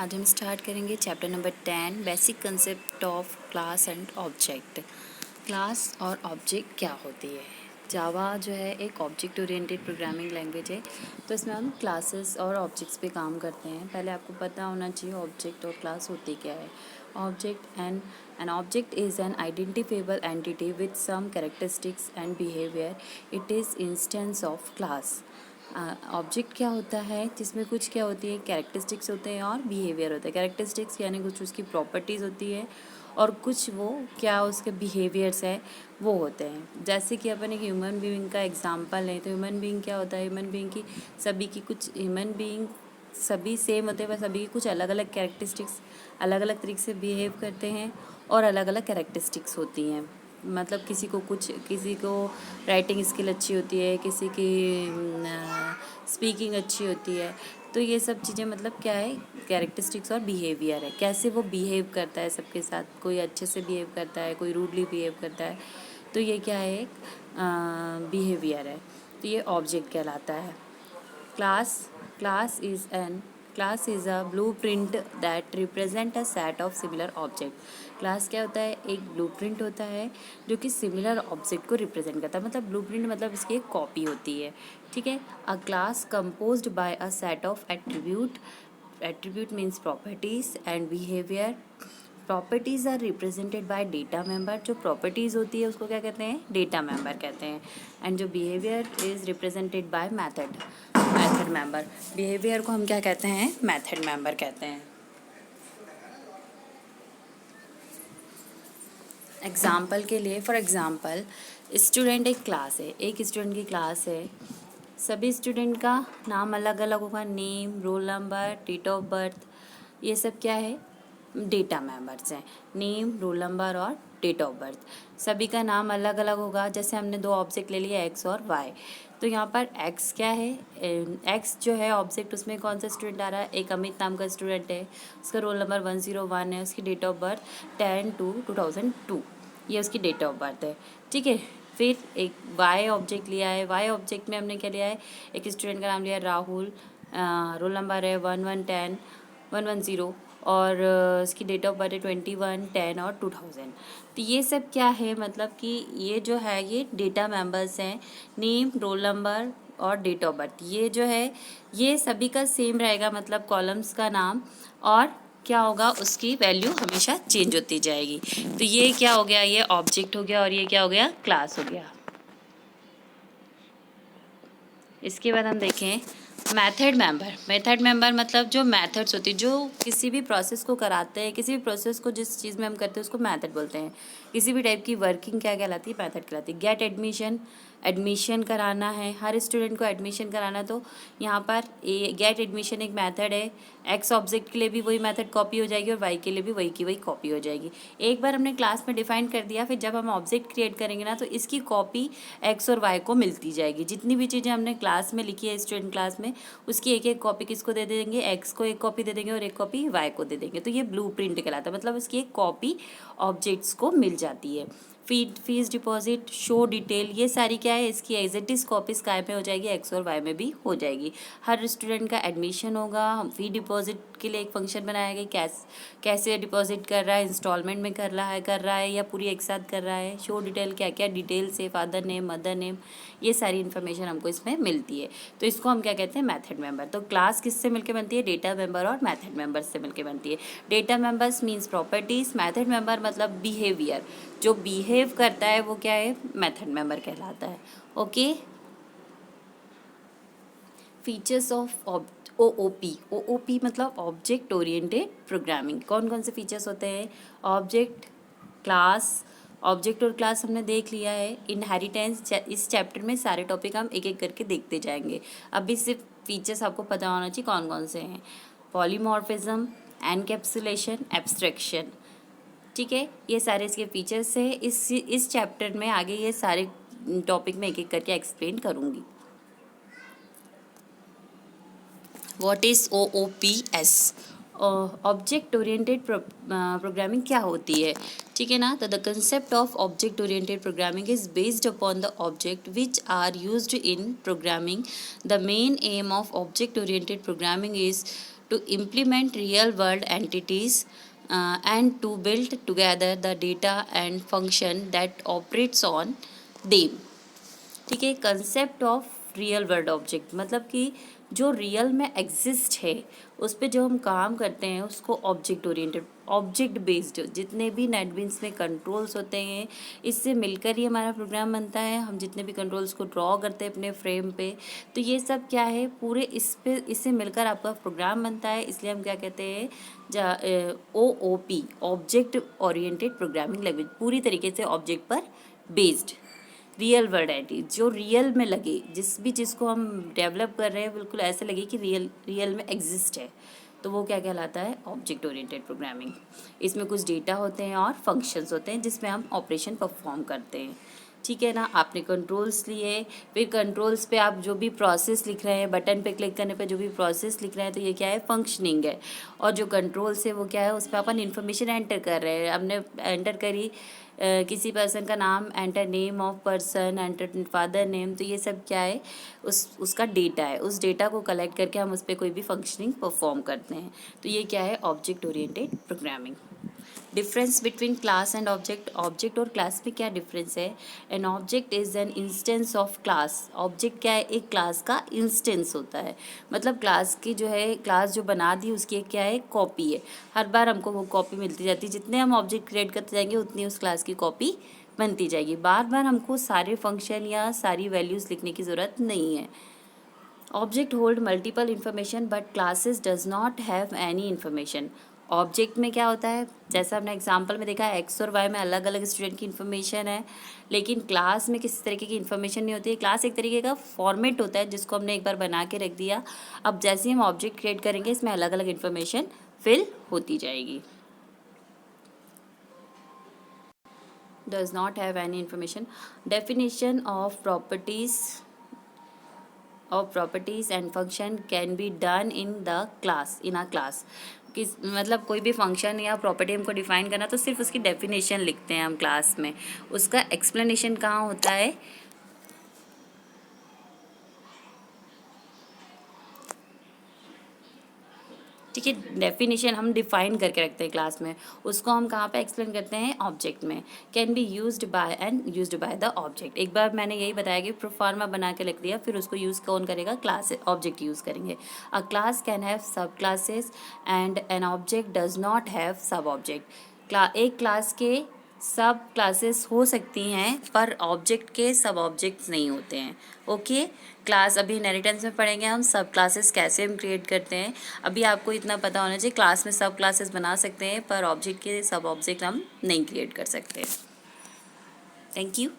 आज हम स्टार्ट करेंगे chapter number 10 basic concept of class and object. Class और ऑब्जेक्ट क्या होती है। जावा जो है एक ऑब्जेक्ट ओरिएंटेड प्रोग्रामिंग लैंग्वेज है, तो इसमें हम क्लासेस और ऑब्जेक्ट्स पे काम करते हैं। पहले आपको पता होना चाहिए ऑब्जेक्ट और क्लास होती क्या है। Object and an object is an identifiable entity with some characteristics and behaviour. It is instance of class. Object क्या होता है, जिसमें कुछ क्या होती है, कैरेक्टरिस्टिक्स होते हैं और बिहेवियर होता है। कैरेक्टरिस्टिक्स यानी कुछ उसकी प्रॉपर्टीज़ होती है और कुछ वो क्या उसके बिहेवियर्स है वो होते हैं। जैसे कि अपन एक ह्यूमन बीइंग का एग्जांपल लें तो ह्यूमन बीइंग क्या होता है, ह्यूमन बीइंग की सभी की कुछ ह्यूमन बीइंग सभी सेम होते हैं, पर सभी की कुछ अलग अलग कैरेक्टरिस्टिक्स अलग अलग तरीके से बिहेव करते हैं और अलग अलग कैरेक्टरिस्टिक्स होती हैं। मतलब किसी को राइटिंग स्किल अच्छी होती है, किसी की स्पीकिंग अच्छी होती है। तो ये सब चीज़ें मतलब क्या है, कैरेक्टरिस्टिक्स और बिहेवियर है, कैसे वो बिहेव करता है सबके साथ। कोई अच्छे से बिहेव करता है, कोई रूडली बिहेव करता है, तो ये क्या है, एक बिहेवियर है। तो ये ऑब्जेक्ट कहलाता है। Class class is an class is a blueprint that represent a set of similar object. Class क्या होता है, एक ब्लूप्रिंट होता है जो कि सिमिलर ऑब्जेक्ट को रिप्रेजेंट करता है। मतलब ब्लूप्रिंट मतलब इसकी एक कॉपी होती है, ठीक है। A class composed by a set of attribute means properties and behaviour. Properties are represented by data member. जो प्रॉपर्टीज़ होती है उसको क्या कहते हैं, डेटा मेंबर कहते हैं। एंड जो behaviour is represented by method member. Behaviour को हम क्या कहते हैं, मेथड मेंबर कहते हैं। एग्जाम्पल के लिए, फॉर एग्जाम्पल स्टूडेंट एक क्लास है, एक स्टूडेंट की क्लास है। सभी स्टूडेंट का नाम अलग अलग होगा, name, role number, date of birth, ये सब क्या है, डेटा मेंबर्स हैं। नेम, रोल नंबर और डेट ऑफ बर्थ, सभी का नाम अलग अलग होगा। जैसे हमने दो ऑब्जेक्ट ले लिया एक्स और वाई, तो यहाँ पर एक्स क्या है, एक्स जो है ऑब्जेक्ट, उसमें कौन सा स्टूडेंट आ रहा है, एक अमित नाम का स्टूडेंट है, उसका रोल नंबर 101 है, उसकी डेट ऑफ बर्थ 10/2/2002, ये उसकी डेट ऑफ बर्थ है, ठीक है। फिर एक वाई ऑब्जेक्ट लिया है, वाई ऑब्जेक्ट में हमने क्या लिया है, एक स्टूडेंट का नाम लिया है राहुल, रोल नंबर है 1110 और इसकी डेट ऑफ बर्थ है 21/10 और 2000। तो ये सब क्या है, मतलब कि ये जो है ये डेटा मेंबर्स हैं। नेम, रोल नंबर और डेट ऑफ बर्थ, ये जो है ये सभी का सेम रहेगा, मतलब कॉलम्स का नाम, और क्या होगा, उसकी वैल्यू हमेशा चेंज होती जाएगी। तो ये क्या हो गया, ये ऑब्जेक्ट हो गया और ये क्या हो गया, क्लास हो गया। इसके बाद हम देखें मेथड मेंबर मतलब जो मेथड्स होती है, जो किसी भी प्रोसेस को कराते हैं, किसी भी प्रोसेस को जिस चीज़ में हम करते हैं उसको मेथड बोलते हैं। किसी भी टाइप की वर्किंग क्या कहलाती है, मेथड कहलाती है। गेट एडमिशन कराना है, हर स्टूडेंट को एडमिशन कराना, तो यहाँ पर गेट एडमिशन एक मेथड है। एक्स ऑब्जेक्ट के लिए भी वही मेथड कॉपी हो जाएगी और वाई के लिए भी वही की वही कॉपी हो जाएगी। एक बार हमने क्लास में डिफाइन कर दिया, फिर जब हम ऑब्जेक्ट क्रिएट करेंगे ना, तो इसकी कॉपी एक्स और वाई को मिलती जाएगी। जितनी भी चीज़ें हमने क्लास में लिखी है स्टूडेंट क्लास में, उसकी एक एक कॉपी किसको दे देंगे, एक्स को एक कॉपी दे देंगे और एक कॉपी वाई को दे देंगे। तो ये ब्लूप्रिंट कहलाता है, मतलब उसकी एक कॉपी ऑब्जेक्ट्स को मिल जाती है। फीस डिपॉजिट, शो डिटेल, ये सारी क्या है, इसकी एज इट इज़ कॉपीज काय में हो जाएगी, एक्स और वाई में भी हो जाएगी। हर स्टूडेंट का एडमिशन होगा। हम फी डिपॉजिट के लिए एक फंक्शन बनाया गया, कैसे डिपॉजिट कर रहा है, इंस्टॉलमेंट में कर रहा है या पूरी एक साथ कर रहा है। शो डिटेल, क्या क्या डिटेल्स है, फादर नेम, मदर नेम, ये सारी इन्फॉर्मेशन हमको इसमें मिलती है। तो इसको हम क्या कहते हैं, मेथड मेंबर। तो क्लास किससे मिलकर बनती है, डेटा मेंबर और मेथड मेंबर से मिलकर बनती है। Data members means properties, method member मतलब बिहेवियर, जो बिहेव करता है वो क्या है, मेथड मेंबर कहलाता है। ओके। फीचर्स ऑफ OOP मतलब ऑब्जेक्ट ओरिएंटेड प्रोग्रामिंग। कौन कौन से फीचर्स होते हैं, ऑब्जेक्ट, क्लास, ऑब्जेक्ट और क्लास हमने देख लिया है। इनहेरिटेंस, इस चैप्टर में सारे टॉपिक हम एक एक करके देखते जाएंगे। अभी सिर्फ फीचर्स आपको पता होना चाहिए कौन कौन से हैं। पॉलीमॉर्फिज्म, एनकैप्सुलेशन, एब्स्ट्रैक्शन, ठीक है, ये सारे इसके फीचर्स है। इस चैप्टर में आगे ये सारे टॉपिक में एक एक करके एक्सप्लेन करूँगी। What is OOPS, object oriented programming क्या होती है, ठीक है ना। तो the concept of object oriented programming is based upon the object which are used in programming. The main aim of object oriented programming is to implement real world entities and to build together the data and function that operates on them. ठीक है, concept of real world object मतलब कि जो real में exist है उस पे जो हम काम करते हैं उसको ऑब्जेक्ट ओरिएंटेड, ऑब्जेक्ट बेस्ड जितने भी नेटबीन्स में कंट्रोल्स होते हैं इससे मिलकर ही हमारा प्रोग्राम बनता है। हम जितने भी कंट्रोल्स को ड्रॉ करते हैं अपने फ्रेम पे, तो ये सब क्या है पूरे इस पे इससे मिलकर आपका प्रोग्राम बनता है। इसलिए हम क्या कहते हैं OOP, object oriented programming language, पूरी तरीके से ऑब्जेक्ट पर बेस्ड रियल वर्ल्ड एंटिटी, जो रियल में लगे, जिस भी चीज़ को हम डेवलप कर रहे हैं बिल्कुल ऐसे लगे कि रियल में एग्जिस्ट है, तो वो क्या कहलाता है ऑब्जेक्ट ओरिएंटेड प्रोग्रामिंग। इसमें कुछ डेटा होते हैं और फंक्शंस होते हैं जिसमें हम ऑपरेशन परफॉर्म करते हैं। ठीक है ना, आपने कंट्रोल्स लिए, फिर कंट्रोल्स पे आप जो भी प्रोसेस लिख रहे हैं, बटन पे क्लिक करने पे जो भी प्रोसेस लिख रहे हैं, तो ये क्या है फंक्शनिंग है। और जो कंट्रोल्स है वो क्या है, उस पर अपन इन्फॉर्मेशन एंटर कर रहे हैं, हमने एंटर करी किसी पर्सन का नाम, enter name of person, enter father name, तो ये सब क्या है उसका डेटा है। उस डेटा को कलेक्ट करके हम उस पर कोई भी फंक्शनिंग परफॉर्म करते हैं, तो ये क्या है object oriented programming. Difference between class and object, object और क्लास में क्या डिफरेंस है। An object is an instance of class, object क्या है एक क्लास का इंस्टेंस होता है, मतलब क्लास की जो है क्लास जो बना दी उसकी एक क्या है कॉपी है। हर बार हमको वो कॉपी मिलती जाती है, जितने हम ऑब्जेक्ट क्रिएट करते जाएंगे उतनी उस क्लास की कॉपी बनती जाएगी। बार बार हमको सारे फंक्शन या सारी वैल्यूज़ लिखने की ज़रूरत नहीं है। Object hold multiple information but classes does not have any information. Object में क्या होता है, जैसा हमने एग्जांपल में देखा है एक्स और वाई में अलग अलग स्टूडेंट की इन्फॉर्मेशन है, लेकिन क्लास में किसी तरीके की इन्फॉर्मेशन नहीं होती है। क्लास एक तरीके का फॉर्मेट होता है जिसको हमने एक बार बना के रख दिया, अब जैसे ही हम ऑब्जेक्ट क्रिएट करेंगे इसमें अलग अलग इन्फॉर्मेशन फिल होती जाएगी। Does not have any information. Definition of properties and function can be done in a class। किस मतलब कोई भी फंक्शन या प्रॉपर्टी हमको डिफाइन करना तो सिर्फ उसकी डेफिनेशन लिखते हैं हम क्लास में, उसका एक्सप्लेनेशन कहाँ होता है। ठीक है, डेफिनेशन हम डिफाइन करके रखते हैं क्लास में, उसको हम कहाँ पे एक्सप्लेन करते हैं ऑब्जेक्ट में। Can be used by the object. एक बार मैंने यही बताया कि प्रोफार्मा बना के लिख दिया, फिर उसको यूज़ कौन करेगा क्लास, ऑब्जेक्ट यूज़ करेंगे। अ क्लास कैन हैव सब classes and an object does not have सब ऑब्जेक्ट। एक क्लास के सब क्लासेस हो सकती हैं पर ऑब्जेक्ट के सब ऑब्जेक्ट्स नहीं होते हैं। ओके, क्लास अभी इनहेरिटेंस में पढ़ेंगे हम सब क्लासेस कैसे हम क्रिएट करते हैं। अभी आपको इतना पता होना चाहिए क्लास में सब क्लासेस बना सकते हैं पर ऑब्जेक्ट के सब ऑब्जेक्ट हम नहीं क्रिएट कर सकते। Thank you.